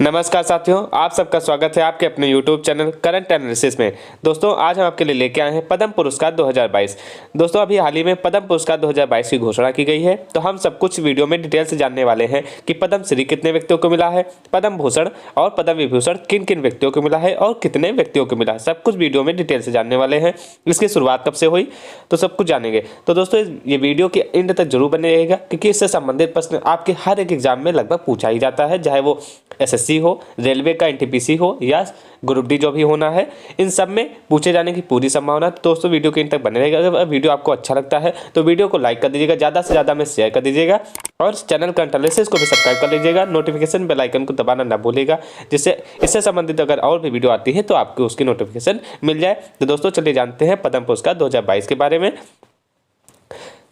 नमस्कार साथियों, आप सबका स्वागत है आपके अपने YouTube चैनल करंट एनालिसिस में। दोस्तों आज हम आपके लिए लेके आए हैं पद्म पुरस्कार 2022। दोस्तों अभी हाल ही में पद्म पुरस्कार 2022 की घोषणा की गई है, तो हम सब कुछ वीडियो में डिटेल से जानने वाले हैं कि पद्म श्री कितने व्यक्तियों को मिला है, पद्म भूषण और पद्म विभूषण किन किन व्यक्तियों को मिला है और कितने व्यक्तियों को मिला है। सब कुछ वीडियो में डिटेल से जानने वाले हैं। इसकी शुरुआत कब से हुई तो सब कुछ जानेंगे। तो दोस्तों ये वीडियो के एंड तक जरूर बने रहेगा, क्योंकि इससे संबंधित प्रश्न आपके हर एक एग्जाम में लगभग पूछा ही जाता है, चाहे वो एसएससी हो, रेलवे का एनटीपीसी हो या ग्रुप डी जो भी होना है, इन सब में पूछे जाने की पूरी संभावना है। दोस्तों वीडियो के अंत तक बने रहेगा। अगर वीडियो आपको अच्छा लगता है तो वीडियो को लाइक कर दीजिएगा, ज़्यादा से ज़्यादा में शेयर कर दीजिएगा और चैनल करंट एनालिसिस को भी सब्सक्राइब कर लीजिएगा। नोटिफिकेशन बेल आइकन को दबाना ना भूलिएगा, जिससे इससे संबंधित अगर और भी वीडियो आती है तो आपको उसकी नोटिफिकेशन मिल जाए। तो दोस्तों चलिए जानते हैं पद्म पुरस्कार 2022 के बारे में।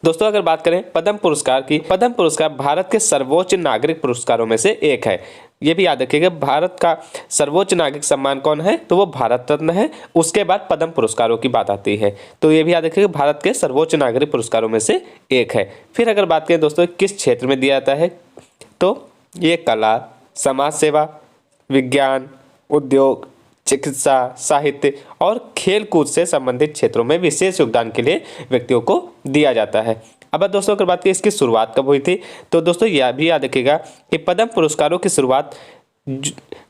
दोस्तों अगर बात करें पद्म पुरस्कार की, पद्म पुरस्कार भारत के सर्वोच्च नागरिक पुरस्कारों में से एक है। ये भी याद रखिएगा, भारत का सर्वोच्च नागरिक सम्मान कौन है तो वो भारत रत्न है। उसके बाद पद्म पुरस्कारों की बात आती है, तो ये भी याद रखिएगा भारत के सर्वोच्च नागरिक पुरस्कारों में से एक है। फिर अगर बात करें दोस्तों किस क्षेत्र में दिया जाता है, तो ये कला, समाज सेवा, विज्ञान, उद्योग, चिकित्सा, साहित्य और खेल कूद से संबंधित क्षेत्रों में विशेष योगदान के लिए व्यक्तियों को दिया जाता है। अब दोस्तों अगर बात करें इसकी शुरुआत कब हुई थी, तो दोस्तों यह भी याद रखिएगा कि पद्म पुरस्कारों की शुरुआत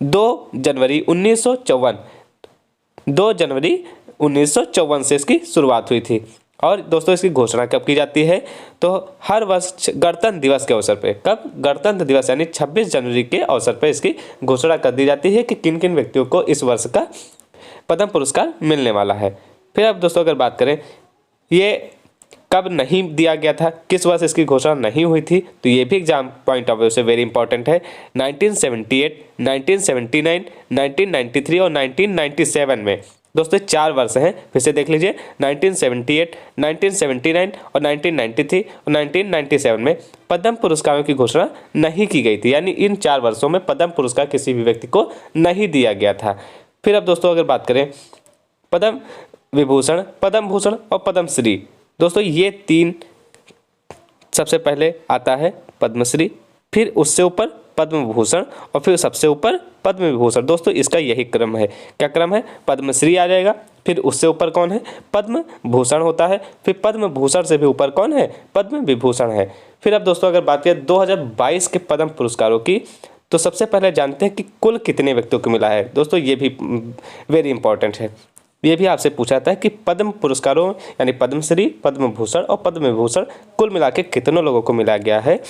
2 जनवरी 1954 से इसकी शुरुआत हुई थी। और दोस्तों इसकी घोषणा कब की जाती है, तो हर वर्ष गणतंत्र दिवस के अवसर पे, कब गणतंत्र दिवस यानी 26 जनवरी के अवसर पर इसकी घोषणा कर दी जाती है कि किन किन व्यक्तियों को इस वर्ष का पद्म पुरस्कार मिलने वाला है। फिर अब दोस्तों अगर बात करें ये कब नहीं दिया गया था, किस वर्ष इसकी घोषणा नहीं हुई थी, तो ये भी एग्जाम पॉइंट ऑफ व्यू से वेरी इंपॉर्टेंट है। 1978, 1979, 1993 और 1997 में। दोस्तों 4 वर्ष हैं, फिर से देख लीजिए, 1978, 1979 और 1993 और 1997 में पद्म पुरस्कारों की घोषणा नहीं की गई थी, यानी इन 4 वर्षों में पद्म पुरस्कार किसी भी व्यक्ति को नहीं दिया गया था। फिर अब दोस्तों अगर बात करें पद्म विभूषण, पद्म भूषण और पद्म श्री, दोस्तों ये 3 सबसे पहले आता है पद्मश्री, फिर उससे ऊपर पद्म भूषण और फिर सबसे ऊपर पद्म विभूषण। दोस्तों इसका यही क्रम है। क्या क्रम है? पद्मश्री आ जाएगा, फिर उससे ऊपर कौन है? पद्म भूषण होता है, फिर पद्म भूषण से भी ऊपर कौन है? पद्म विभूषण है। फिर अब दोस्तों अगर बात करें 2022 के पद्म पुरस्कारों की, तो सबसे पहले जानते हैं कि कुल कितने व्यक्तियों को मिला है। दोस्तों ये भी वेरी इंपॉर्टेंट है, ये भी आपसे पूछा जाता है कि पद्म पुरस्कारों यानी पद्मश्री, पद्म भूषण और पद्म विभूषण कुल मिला के कितनों लोगों को मिला गया है,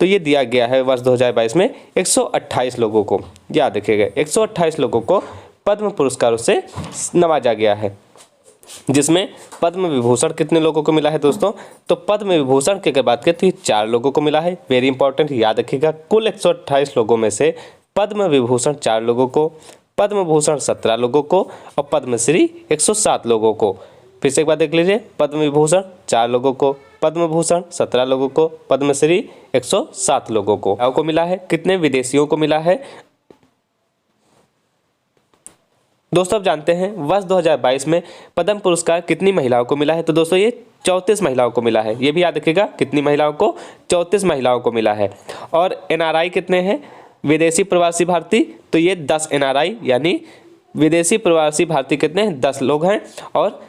तो ये दिया गया है वर्ष 2022 में 128 लोगों को। याद रखिएगा 128 लोगों को पद्म पुरस्कारों से नवाजा गया है, जिसमें पद्म विभूषण कितने लोगों को मिला है दोस्तों, तो पद्म विभूषण की अगर बात करें तो 4 लोगों को मिला है। वेरी इंपॉर्टेंट, याद रखिएगा कुल 128 लोगों में से पद्म विभूषण 4 लोगों को, पद्म भूषण 17 लोगों को और पद्मश्री 107 लोगों को। फिर से एक बार देख लीजिए, पद्म विभूषण 4 लोगों को, पद्म भूषण 17 लोगों को, पद्मश्री 107 लोगों को मिला है। कितने विदेशियों को मिला है दोस्तों अब जानते हैं वर्ष 2022 में पद्म पुरस्कार कितनी महिलाओं को मिला है, तो दोस्तों ये 34 महिलाओं को मिला है। ये भी याद रखिएगा कितनी महिलाओं को? 34 महिलाओं को मिला है। और एनआरआई कितने हैं? विदेशी प्रवासी भारतीय, तो ये 10 एनआरआई यानी विदेशी प्रवासी भारतीय कितने हैं? 10 लोग हैं। और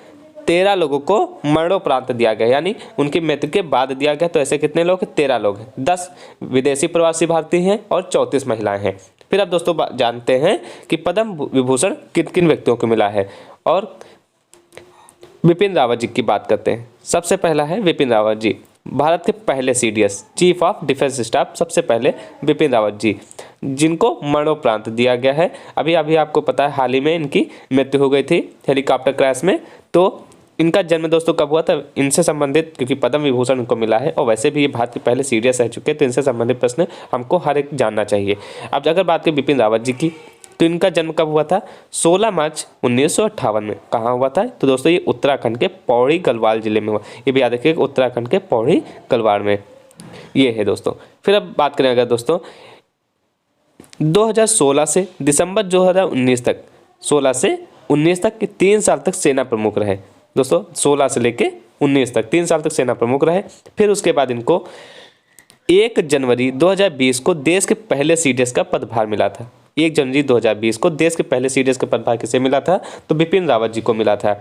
13 लोगों को मरणोपरांत दिया गया, यानी उनकी मृत्यु के बाद दिया गया, तो ऐसे कितने लोग हैं? 13 लोग हैं। 10 विदेशी प्रवासी भारतीय हैं और 34 महिलाएं हैं। फिर अब दोस्तों जानते हैं कि पद्म विभूषण किन किन व्यक्तियों को मिला है, और विपिन रावत जी की बात करते हैं। सबसे पहला है विपिन रावत जी, भारत के पहले CDS, chief of defence staff, सबसे पहले विपिन रावत जी, जिनको मरणोपरांत दिया गया है। अभी आपको पता है हाल ही में इनकी मृत्यु हो गई थी हेलीकॉप्टर क्रैश में। तो इनका जन्म दोस्तों कब हुआ था, इनसे संबंधित, क्योंकि पद्म विभूषण इनको मिला है और वैसे भी ये भारत के पहले सीडीएस रह चुके हैं, तो इनसे संबंधित प्रश्न हमको हर एक जानना चाहिए। अब अगर बात करें विपिन रावत जी की, तो इनका जन्म कब हुआ था? 16 मार्च 1958 में। कहाँ हुआ था? तो दोस्तों ये उत्तराखंड के पौड़ी गढ़वाल जिले में हुआ। ये भी याद रखिएगा उत्तराखंड के पौड़ी गढ़वाल में ये है दोस्तों। फिर अब बात करें अगर दोस्तों 2016 से दिसंबर 2019 तक, 16 से 19 तक के 3 साल तक सेना प्रमुख रहे दोस्तों। 16 से लेके 19 तक 3 साल तक सेना प्रमुख रहे। फिर उसके बाद इनको 1 जनवरी 2020 को देश के पहले सीडीएस का पदभार मिला था। 1 जनवरी 2020 को देश के पहले सीडीएस के पदभार किसे मिला था? तो बिपिन रावत जी को मिला था।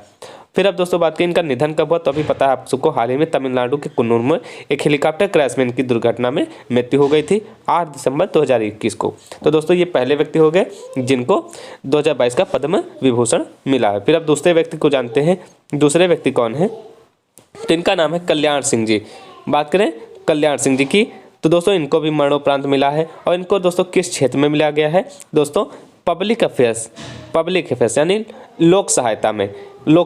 फिर अब दोस्तों बात करें इनका निधन कब हुआ, तो अभी पता है आप सबको, हाल ही में तमिलनाडु के कुन्नूर में एक हेलीकॉप्टर क्रैश में इनकी दुर्घटना में मृत्यु हो गई थी 8 दिसंबर 2021 को। तो दोस्तों ये पहले व्यक्ति हो गए जिनको 2022 का पद्म विभूषण मिला है। फिर अब दूसरे व्यक्ति को जानते हैं, दूसरे व्यक्ति कौन है? तो इनका नाम है कल्याण सिंह जी। बात करें कल्याण सिंह जी की, तो दोस्तों इनको भी मरणोपरांत मिला है। और इनको दोस्तों किस क्षेत्र में मिला गया है? दोस्तों पब्लिक अफेयर्स यानी लोक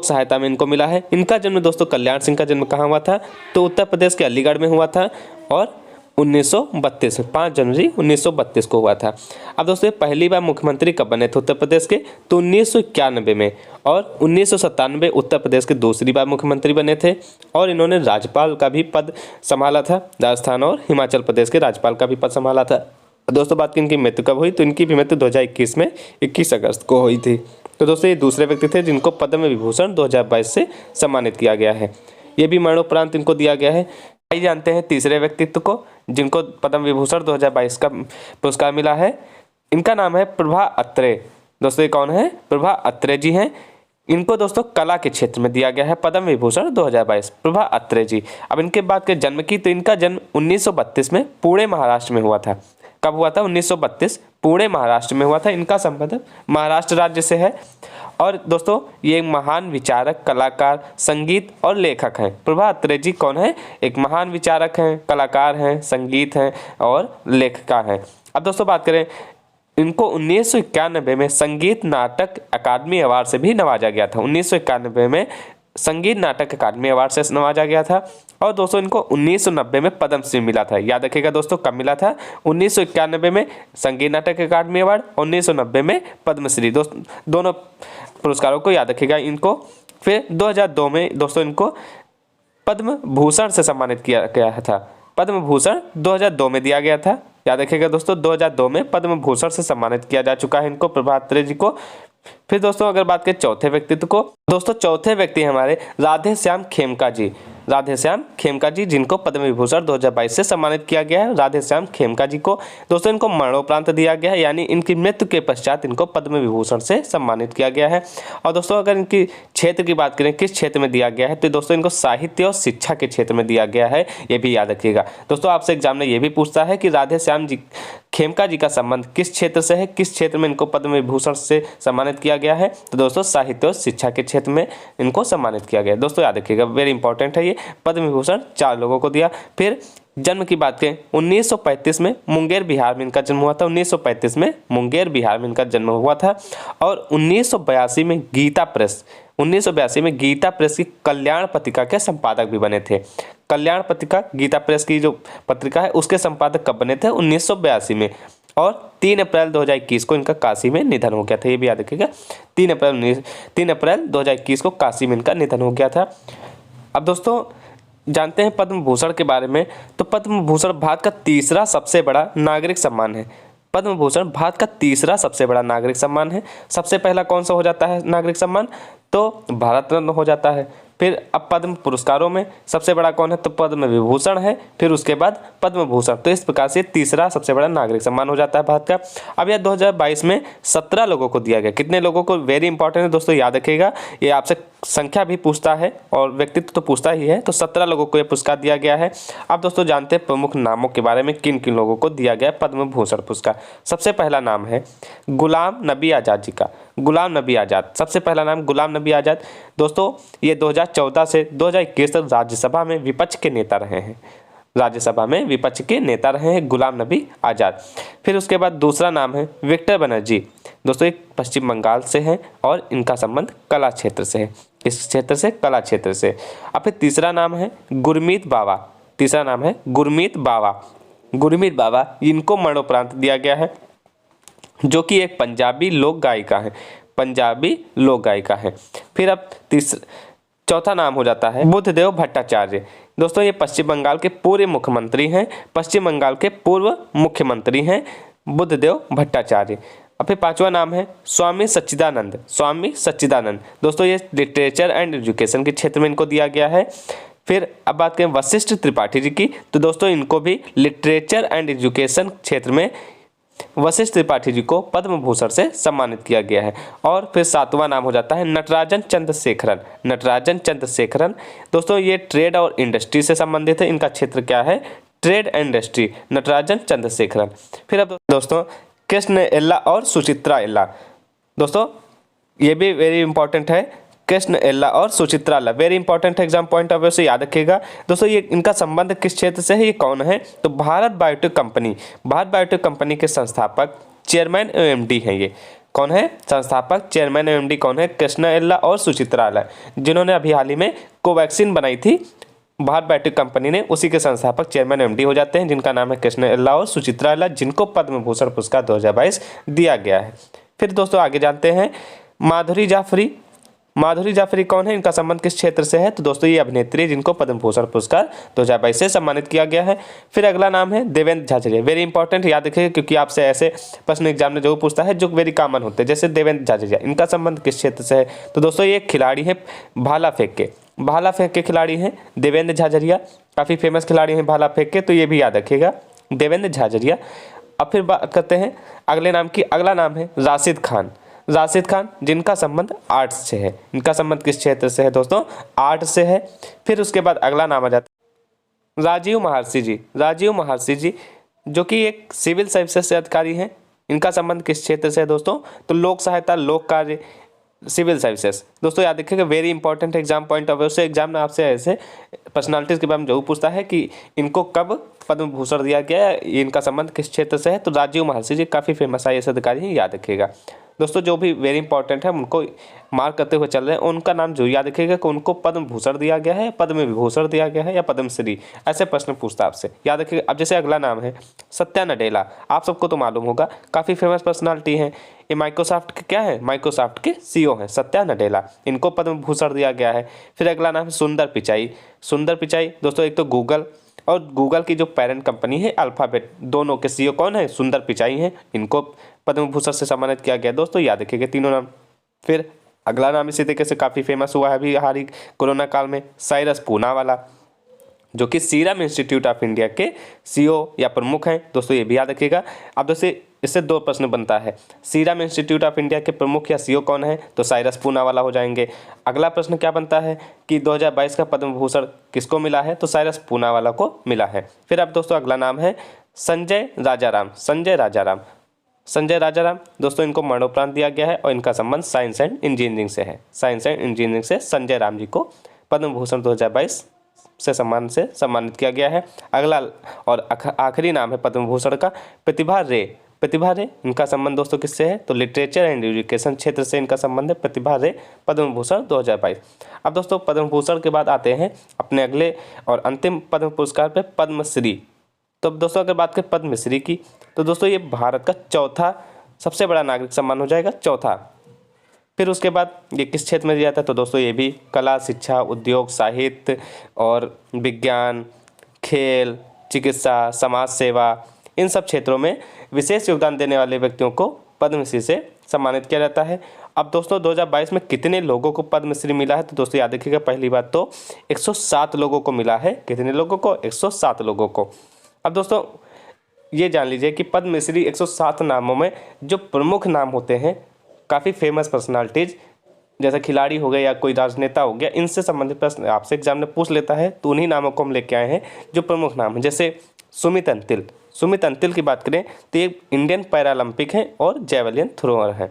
सहायता में इनको मिला है। इनका जन्म दोस्तों, कल्याण सिंह का जन्म कहाँ हुआ था? तो उत्तर प्रदेश के अलीगढ़ में हुआ था और 1932 5 जनवरी 1932 को हुआ था। अब दोस्तों पहली बार मुख्यमंत्री कब बने थे उत्तर प्रदेश के? तो 1991 में। और 1997 उत्तर प्रदेश के दूसरी बार मुख्यमंत्री बने थे और इन्होंने राज्यपाल का भी पद संभाला था। राजस्थान और हिमाचल प्रदेश के राज्यपाल का भी पद संभाला था। दोस्तों बात की इनकी मृत्यु कब हुई? तो इनकी भी मृत्यु 2021 में 21 अगस्त को हुई थी। तो दोस्तों ये दूसरे व्यक्ति थे जिनको पद्म विभूषण 2022 से सम्मानित किया गया है। ये भी मरणोपरांत इनको दिया गया है। आइए जानते हैं तीसरे व्यक्तित्व को जिनको पद्म विभूषण 2022 का पुरस्कार मिला है। इनका नाम है प्रभा अत्रे। दोस्तों ये कौन है? प्रभा अत्रे जी हैं। इनको दोस्तों कला के क्षेत्र में दिया गया है पद्म विभूषण 2022, प्रभा अत्रे जी। अब इनके बात के जन्म की, तो इनका जन्म 1932 में पुणे महाराष्ट्र में हुआ था। कब हुआ था? 1932 पुणे महाराष्ट्र में हुआ था। इनका संबंध महाराष्ट्र राज्य से है। और दोस्तों ये एक महान विचारक, कलाकार, संगीत और लेखक हैं। प्रभा अत्रे जी कौन है? एक महान विचारक हैं, कलाकार हैं, संगीत हैं और लेखिका हैं। अब दोस्तों बात करें, इनको 1991 में संगीत नाटक अकादमी अवार्ड से भी नवाजा गया था। 1991 में संगीत नाटक अकादमी अवार्ड से नवाजा गया था। और दोस्तों इनको 1990 में पद्मश्री मिला था। याद रखिएगा दोस्तों कब मिला था? 1991 में संगीत नाटक अकादमी अवार्ड, 1990 में पद्मश्री। दोनों पुरस्कारों को याद रखिएगा इनको। फिर 2002 में दोस्तों इनको पद्म भूषण से सम्मानित किया गया था। पद्म भूषण 2002 में दिया गया था। याद रखिएगा दोस्तों 2002 में पद्म भूषण से सम्मानित किया जा चुका है इनको, प्रभा अत्रे जी को। फिर दोस्तों अगर बात करें चौथे व्यक्तित्व को, दोस्तों चौथे व्यक्ति हमारे राधे श्याम खेमका जी। राधे श्याम खेमका जी जिनको पद्म विभूषण 2022 से सम्मानित किया गया है। राधे श्याम खेमका जी को दोस्तों इनको मरणोपरांत दिया गया है, यानी इनकी मृत्यु के पश्चात इनको पद्म विभूषण से सम्मानित किया गया है। और दोस्तों अगर इनकी क्षेत्र की बात करें, किस क्षेत्र में दिया गया है, तो दोस्तों इनको साहित्य और शिक्षा के क्षेत्र में दिया गया है। ये भी याद रखिएगा दोस्तों। आपसे एग्जाम में ये भी पूछता है कि राधे श्याम जी खेमका जी का संबंध किस क्षेत्र से है, किस क्षेत्र में इनको पद्म विभूषण से सम्मानित किया गया है? तो दोस्तों साहित्य और शिक्षा के क्षेत्र में इनको सम्मानित किया गया है। दोस्तों याद रखिएगा, वेरी इंपॉर्टेंट है ये। पद्म विभूषण 4 लोगों को दिया। फिर जन्म की बात करें, 1935 में मुंगेर बिहार में इनका जन्म हुआ था। 1935 में मुंगेर बिहार में इनका जन्म हुआ था। और 1982 में गीता प्रेस की कल्याण पत्रिका के संपादक भी बने थे। कल्याण पत्रिका, गीता प्रेस की जो पत्रिका है उसके संपादक कब बने थे? 1982 में। और 3 अप्रैल 2021 को इनका काशी में निधन हो गया था। ये भी याद रखिएगा, 3 अप्रैल 2021 को काशी में इनका निधन हो गया था। अब दोस्तों जानते हैं पद्म भूषण के बारे में। तो पद्म भूषण भारत का तीसरा सबसे बड़ा नागरिक सम्मान है। पद्म भूषण भारत का तीसरा सबसे बड़ा नागरिक सम्मान है। सबसे पहला कौन सा हो जाता है नागरिक सम्मान? तो भारत रत्न हो जाता है। फिर अब पद्म पुरस्कारों में सबसे बड़ा कौन है? तो पद्म विभूषण है। फिर उसके बाद पद्म भूषण। तो इस प्रकार से तीसरा सबसे बड़ा नागरिक सम्मान हो जाता है भारत का। अब यह 2022 में 17 लोगों को दिया गया। कितने लोगों को? वेरी इंपॉर्टेंट है दोस्तों, याद रखिएगा। ये आपसे संख्या भी पूछता है और व्यक्तित्व तो पूछता ही है। तो 17 लोगों को यह पुरस्कार दिया गया है। अब दोस्तों जानते हैं प्रमुख नामों के बारे में, किन किन लोगों को दिया गया पद्म भूषण पुरस्कार। सबसे पहला नाम है गुलाम नबी आज़ाद जी का। गुलाम नबी आज़ाद, सबसे पहला नाम गुलाम नबी आज़ाद। दोस्तों ये 2014 से 2021 तक राज्यसभा में विपक्ष के नेता रहे हैं। राज्यसभा में विपक्ष के नेता रहे हैं गुलाम नबी आज़ाद। फिर उसके बाद दूसरा नाम है विक्टर बनर्जी। दोस्तों एक पश्चिम बंगाल से हैं और इनका संबंध कला क्षेत्र से है। इस क्षेत्र से, कला क्षेत्र से। अब फिर तीसरा नाम है गुरमीत बावा। तीसरा नाम है गुरमीत बावा। गुरमीत बावा इनको मरणोपरांत दिया गया है, जो कि एक पंजाबी लोक गायिका है। पंजाबी लोक गायिका है। फिर अब चौथा नाम हो जाता है बुद्धदेव भट्टाचार्य। दोस्तों ये पश्चिम बंगाल के पूर्व मुख्यमंत्री हैं। पश्चिम बंगाल के पूर्व मुख्यमंत्री हैं बुद्धदेव भट्टाचार्य। अब फिर पांचवा नाम है स्वामी सच्चिदानंद। स्वामी सच्चिदानंद। दोस्तों ये लिटरेचर एंड एजुकेशन के क्षेत्र में इनको दिया गया है। फिर अब बात करें वशिष्ठ त्रिपाठी जी की, तो दोस्तों इनको भी लिटरेचर एंड एजुकेशन क्षेत्र में वशिष्ठ त्रिपाठी जी को पद्म भूषण से सम्मानित किया गया है। और फिर 7वां नाम हो जाता है नटराजन चंद्रशेखरन। नटराजन चंद्रशेखरन दोस्तों ये ट्रेड और इंडस्ट्री से संबंधित है, इनका क्षेत्र क्या है, trade and industry, Natarajan Chandrasekaran. फिर अब दोस्तों कृष्ण एल्ला और सुचित्रा एल्ला, दोस्तों ये भी वेरी इंपॉर्टेंट है। कृष्ण एल्ला और सुचित्रा एल्ला वेरी इंपॉर्टेंट है, एग्जाम पॉइंट ऑफ व्यू से याद रखिएगा। दोस्तों ये इनका संबंध किस क्षेत्र से है, ये कौन है, तो Bharat biotech company, Bharat biotech company के संस्थापक चेयरमैन एवं एमडी हैं। ये कौन है, संस्थापक चेयरमैन एवं एमडी कौन है, कृष्ण एल्ला और सुचित्रा एल्ला, जिन्होंने अभी हाल ही में कोवैक्सीन बनाई थी भारत बायोटेक कंपनी ने, उसी के संस्थापक चेयरमैन एमडी हो जाते हैं, जिनका नाम है कृष्ण एल्ला और सुचित्रा एल्ला, जिनको पद्म भूषण पुरस्कार 2022 दिया गया है। फिर दोस्तों आगे जानते हैं माधुरी जाफरी। माधुरी जाफरी कौन है, इनका संबंध किस क्षेत्र से है, तो दोस्तों ये अभिनेत्री जिनको पद्म भूषण पुरस्कार 2022 से सम्मानित किया गया है। फिर अगला नाम है देवेंद्र झाझड़िया, वेरी इंपॉर्टेंट, याद रखिए क्योंकि आपसे ऐसे प्रश्न एग्जाम में जरूर पूछता है जो वेरी कॉमन होते हैं। जैसे देवेंद्र झाझड़िया, इनका संबंध किस क्षेत्र से है, तो दोस्तों ये खिलाड़ी है भाला फेंक के, भाला फेंक के खिलाड़ी हैं देवेंद्र झाझड़िया, काफ़ी फेमस खिलाड़ी हैं भाला फेंक के, तो ये भी याद रखिएगा देवेंद्र झाझड़िया। अब फिर बात करते हैं अगले नाम की। अगला नाम है राशिद खान। राशिद खान जिनका संबंध आर्ट्स से है, इनका संबंध किस क्षेत्र से है दोस्तों, आर्ट से है। फिर उसके बाद अगला नाम आ जाता है राजीव महर्षि जी। राजीव महर्षि जी जो कि एक सिविल सर्विसेज से अधिकारी हैं, इनका संबंध किस क्षेत्र से है दोस्तों, तो लोक सहायता, लोक कार्य, सिविल सर्विसेज। दोस्तों याद रखिएगा very important exam point of view से, एग्जाम में आपसे ऐसे पर्सनालिटीज़ के बारे में जरूर पूछता है कि इनको कब पद्म भूषण दिया गया है, इनका संबंध किस क्षेत्र से है, तो राजीव महर्षि जी काफ़ी फेमस IAS अधिकारी हैं, याद रखिएगा। दोस्तों जो भी वेरी इंपॉर्टेंट है उनको मार्क करते हुए चल रहे हैं, उनका नाम जो याद रखिएगा कि उनको पद्म भूषण दिया गया है, पद्म विभूषण दिया गया है या पद्मश्री, ऐसे प्रश्न पूछता है आपसे, याद रखिएगा। अब जैसे अगला नाम है सत्या नडेला, आप सबको तो मालूम होगा, काफ़ी फेमस पर्सनालिटी हैं, ये माइक्रोसॉफ्ट के क्या है, माइक्रोसॉफ्ट के CEO हैं सत्या नडेला, इनको पद्म भूषण दिया गया है। फिर अगला नाम है सुंदर पिचाई। सुंदर पिचाई दोस्तों एक तो गूगल और गूगल की जो पेरेंट कंपनी है अल्फाबेट, दोनों के CEO कौन है, सुंदर पिचाई हैं, इनको पद्म भूषण से सम्मानित किया गया। दोस्तों याद रखिएगा तीनों नाम। फिर अगला नाम इसी तरीके से काफ़ी फेमस हुआ है अभी हाल ही कोरोना काल में, साइरस पूनावाला, जो कि सीरम इंस्टीट्यूट ऑफ इंडिया के CEO या प्रमुख हैं। दोस्तों ये भी याद रखिएगा। अब दोस्तों इससे 2 प्रश्न बनता है, सीरम इंस्टीट्यूट ऑफ इंडिया के प्रमुख या CEO कौन है, तो साइरस पूनावाला हो जाएंगे। अगला प्रश्न क्या बनता है कि 2022 का पद्म भूषण किसको मिला है, तो साइरस पूनावाला को मिला है। फिर अब दोस्तों अगला नाम है संजय राजाराम। संजय राजाराम, संजय राजाराम दोस्तों इनको मरणोपरांत दिया गया है और इनका संबंध साइंस एंड इंजीनियरिंग से है। साइंस एंड इंजीनियरिंग से संजय राम जी को पद्म भूषण 2022 से सम्मानित किया गया है। अगला और आखिरी नाम है पद्म भूषण का प्रतिभा रे। प्रतिभा रे, इनका संबंध दोस्तों किससे है, तो लिटरेचर एंड एजुकेशन क्षेत्र से इनका संबंध है, प्रतिभा रे पद्म भूषण 2022। अब दोस्तों पद्म भूषण के बाद आते हैं अपने अगले और अंतिम पद्म पुरस्कार पे, पद्मश्री। तो अब दोस्तों अगर बात करें पद्मश्री की, तो दोस्तों ये भारत का चौथा सबसे बड़ा नागरिक सम्मान हो जाएगा, चौथा। फिर उसके बाद ये किस क्षेत्र में दिया जाता है, तो दोस्तों ये भी कला, शिक्षा, उद्योग, साहित्य और विज्ञान, खेल, चिकित्सा, समाज सेवा, इन सब क्षेत्रों में विशेष योगदान देने वाले व्यक्तियों को पद्मश्री से सम्मानित किया जाता है। अब दोस्तों 2022 में कितने लोगों को पद्मश्री मिला है, तो दोस्तों याद रखिएगा पहली बात तो 107 लोगों को मिला है। कितने लोगों को, 107 लोगों को। अब दोस्तों ये जान लीजिए कि पद्मश्री 107 नामों में जो प्रमुख नाम होते हैं, काफ़ी फेमस पर्सनालिटीज़ जैसे खिलाड़ी हो गए या कोई राजनेता हो गया, इनसे संबंधित प्रश्न आपसे एग्जाम में पूछ लेता है, तो उन्हीं नामों को हम लेके आए हैं जो प्रमुख नाम हैं। जैसे सुमित अंतिल, सुमित अंतिल की बात करें तो ये इंडियन पैरालंपिक हैं और जेवलिन थ्रोअर हैं,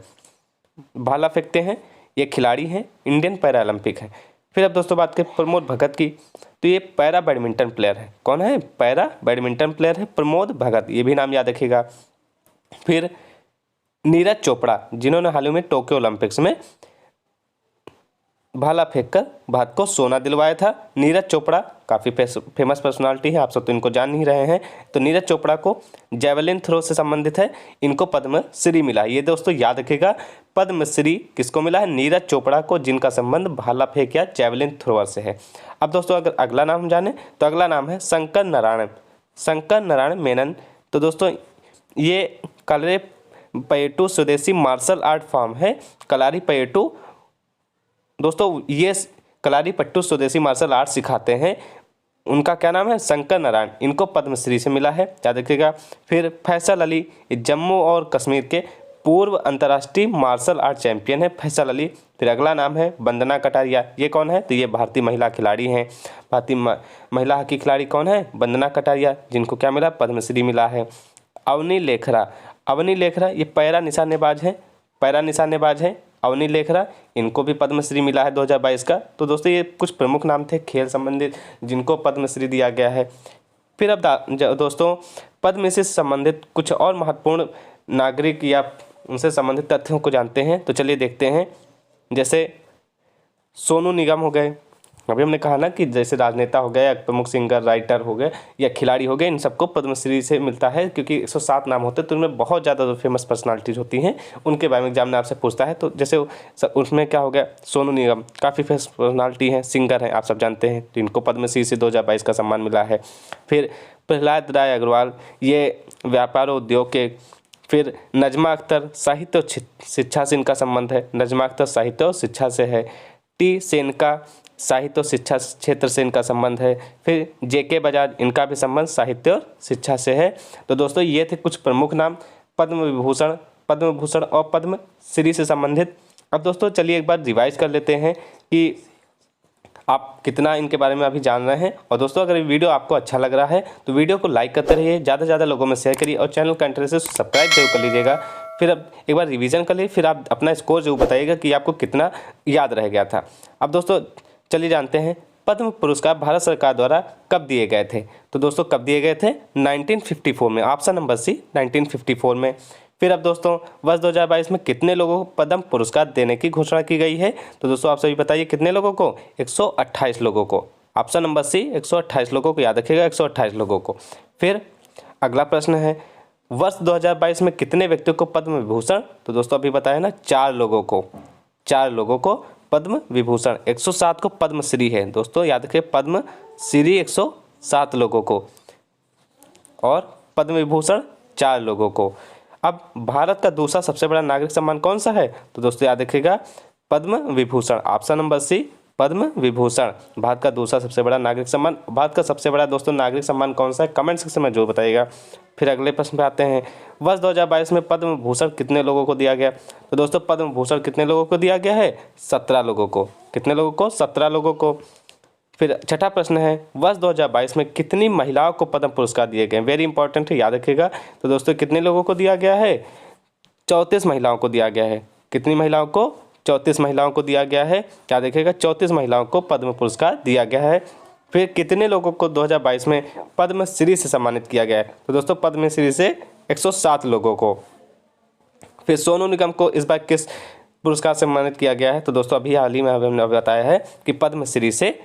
भाला फेंकते हैं, ये खिलाड़ी हैं, इंडियन पैरालंपिक हैं। फिर अब दोस्तों बात करें प्रमोद भगत की, तो ये पैरा बैडमिंटन प्लेयर है। कौन है, पैरा बैडमिंटन प्लेयर है प्रमोद भगत, ये भी नाम याद रखिएगा। फिर नीरज चोपड़ा, जिन्होंने हाल ही में टोक्यो ओलंपिक्स में भाला फेंककर भारत को सोना दिलवाया था। नीरज चोपड़ा काफ़ी फेमस पर्सनालिटी है, आप सब तो इनको जान ही रहे हैं। तो नीरज चोपड़ा को जेवलिन थ्रो से संबंधित है, इनको पद्मश्री मिला। ये दोस्तों याद रखिएगा, पद्मश्री किसको मिला है, नीरज चोपड़ा को, जिनका संबंध भाला फेंक या जेवलिन थ्रोअर से है। अब दोस्तों अगर अगला नाम हम जाने तो अगला नाम है शंकर नारायण, शंकर नारायण मेनन। तो दोस्तों ये कलारीपयट्टू स्वदेशी मार्शल आर्ट फॉर्म है, कलारीपयट्टू। दोस्तों ये कलारीपयट्टू स्वदेशी मार्शल आर्ट सिखाते हैं उनका क्या नाम है, शंकर नारायण, इनको पद्मश्री से मिला है, याद रखिएगा। फिर फैसल अली, जम्मू और कश्मीर के पूर्व अंतर्राष्ट्रीय मार्शल आर्ट चैंपियन है फैसल अली। फिर अगला नाम है वंदना कटारिया, ये कौन है, तो ये भारतीय महिला खिलाड़ी हैं। भारतीय महिला हॉकी खिलाड़ी कौन है, वंदना कटारिया, जिनको क्या मिला, पद्मश्री मिला है। अवनी लेखरा, अवनी लेखरा ये पैरा निशानेबाज हैं, पैरा निशानेबाज हैं अवनी लेखरा, इनको भी पद्मश्री मिला है 2022 का। तो दोस्तों ये कुछ प्रमुख नाम थे खेल संबंधित जिनको पद्मश्री दिया गया है। फिर अब दोस्तों पद्म से संबंधित कुछ और महत्वपूर्ण नागरिक या उनसे संबंधित तथ्यों को जानते हैं। तो चलिए देखते हैं। जैसे सोनू निगम हो गए, अभी हमने कहा ना कि जैसे राजनेता हो गए या प्रमुख सिंगर राइटर हो गए या खिलाड़ी हो गए, इन सबको पद्मश्री से मिलता है क्योंकि 107 नाम होते हैं, तो उनमें बहुत ज़्यादा जो फेमस पर्सनालिटीज़ होती हैं उनके बारे में एग्जाम में आपसे पूछता है। तो जैसे उसमें क्या हो गया, सोनू निगम काफ़ी फेमस पर्सनालिटी हैं, सिंगर हैं, आप सब जानते हैं, तो इनको पद्मश्री से 2022 का सम्मान मिला है। फिर प्रहलाद राय अग्रवाल, ये व्यापार और उद्योग के। फिर नजमा अख्तर, साहित्य और शिक्षा से इनका संबंध है, नजमा अख्तर साहित्य और शिक्षा से है। टी सेनका, साहित्य और शिक्षा क्षेत्र से इनका संबंध है। फिर जेके बजाज, इनका भी संबंध साहित्य और शिक्षा से है। तो दोस्तों ये थे कुछ प्रमुख नाम पद्म विभूषण और पद्मश्री से संबंधित। अब दोस्तों चलिए एक बार रिवाइज कर लेते हैं कि आप कितना इनके बारे में अभी जान रहे हैं। और दोस्तों अगर ये वीडियो आपको अच्छा लग रहा है तो वीडियो को लाइक करते रहिए, ज़्यादा से ज़्यादा लोगों में शेयर करिए और चैनल का इंटरेस्ट है सब्सक्राइब जरूर कर लीजिएगा। फिर अब एक बार रिवीजन कर लीजिए, फिर आप अपना स्कोर जरूर बताइएगा कि आपको कितना याद रह गया था। अब दोस्तों चलिए जानते हैं पद्म पुरस्कार भारत सरकार द्वारा कब दिए गए थे। तो दोस्तों कब दिए गए थे, 1954 में, ऑप्शन नंबर सी 1954 में। फिर अब दोस्तों वर्ष 2022 में कितने लोगों को पद्म पुरस्कार देने की घोषणा की गई है। तो दोस्तों आप सभी बताइए कितने लोगों को, 128 लोगों को, ऑप्शन नंबर सी 128 लोगों को, याद रखिएगा 128 लोगों को। फिर अगला प्रश्न है वर्ष 2022 में कितने व्यक्तियों को पद्म विभूषण, तो दोस्तों अभी बताया ना 4 लोगों को पद्म विभूषण, 107 को पद्मश्री है दोस्तों, याद रखिए पद्मश्री 107 लोगों को और पद्म विभूषण 4 लोगों को। अब भारत का दूसरा सबसे बड़ा नागरिक सम्मान कौन सा है, तो दोस्तों याद रखिएगा Padma Vibhushan, option number C Padma Vibhushan, Bharat का दूसरा सबसे बड़ा नागरिक सम्मान। भारत का सबसे बड़ा दोस्तों नागरिक सम्मान कौन सा है, कमेंट सेक्शन में जो बताइएगा। फिर अगले प्रश्न पे आते हैं वर्ष 2022 में पद्म भूषण कितने लोगों को दिया गया। तो दोस्तों पद्म भूषण कितने लोगों को दिया गया है, 17 लोगों को। कितने लोगों को, 17 लोगों को। फिर छठा प्रश्न है वर्ष 2022 में कितनी महिलाओं को पद्म पुरस्कार दिए गए, वेरी इंपॉर्टेंट है, याद रखिएगा। तो दोस्तों कितने लोगों को दिया गया है, 34 महिलाओं को दिया गया है। कितनी महिलाओं को, 34 महिलाओं को दिया गया है, याद रखिएगा 34 महिलाओं को पद्म पुरस्कार दिया गया है। फिर कितने लोगों को 2022 में पद्मश्री से सम्मानित किया गया है, तो दोस्तों पद्मश्री से 107 लोगों को। फिर सोनू निगम को इस बार किस पुरस्कार से सम्मानित किया गया है, तो दोस्तों अभी हाल ही में हमने बताया है कि पद्मश्री से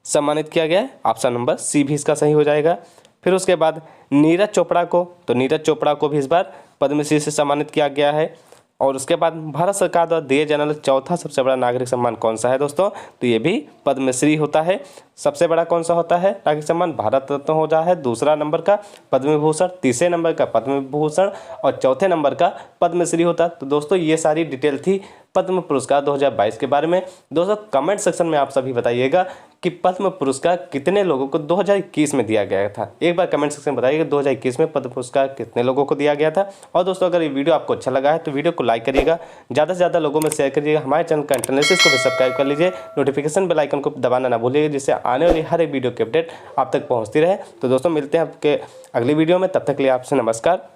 सम्मानित किया गया है, ऑप्शन नंबर सी भी इसका सही हो जाएगा। फिर उसके बाद नीरज चोपड़ा को, तो नीरज चोपड़ा को भी इस बार पद्मश्री से सम्मानित किया गया है। और उसके बाद भारत सरकार द्वारा दिए जाने वाला चौथा सबसे बड़ा नागरिक सम्मान कौन सा है दोस्तों, तो ये भी पद्मश्री होता है। सबसे बड़ा कौन सा होता है नागरिक सम्मान, भारत रत्न हो जाता है, दूसरा नंबर का पद्म विभूषण, तीसरे नंबर का पद्म विभूषण और चौथे नंबर का पद्मश्री होता है। तो दोस्तों ये सारी डिटेल थी पद्म पुरस्कार 2022 के बारे में। दोस्तों कमेंट सेक्शन में आप सभी बताइएगा कि पद्म पुरस्कार कितने लोगों को 2021 में दिया गया था। एक बार कमेंट सेक्शन में बताइएगा 2021 में पद्म पुरस्कार कितने लोगों को दिया गया था। और दोस्तों अगर ये वीडियो आपको अच्छा लगा है तो वीडियो को लाइक करिएगा, ज़्यादा से ज़्यादा लोगों में शेयर करिएगा, हमारे चैनल का इंटरनेट को भी सब्सक्राइब कर लीजिए, नोटिफिकेशन बेल आइकन को दबाना ना भूलिएगा जिससे आने वाली हर एक वीडियो की अपडेट आप तक पहुँचती रहे। तो दोस्तों मिलते हैं आपके अगली वीडियो में, तब तक के लिए आपसे नमस्कार।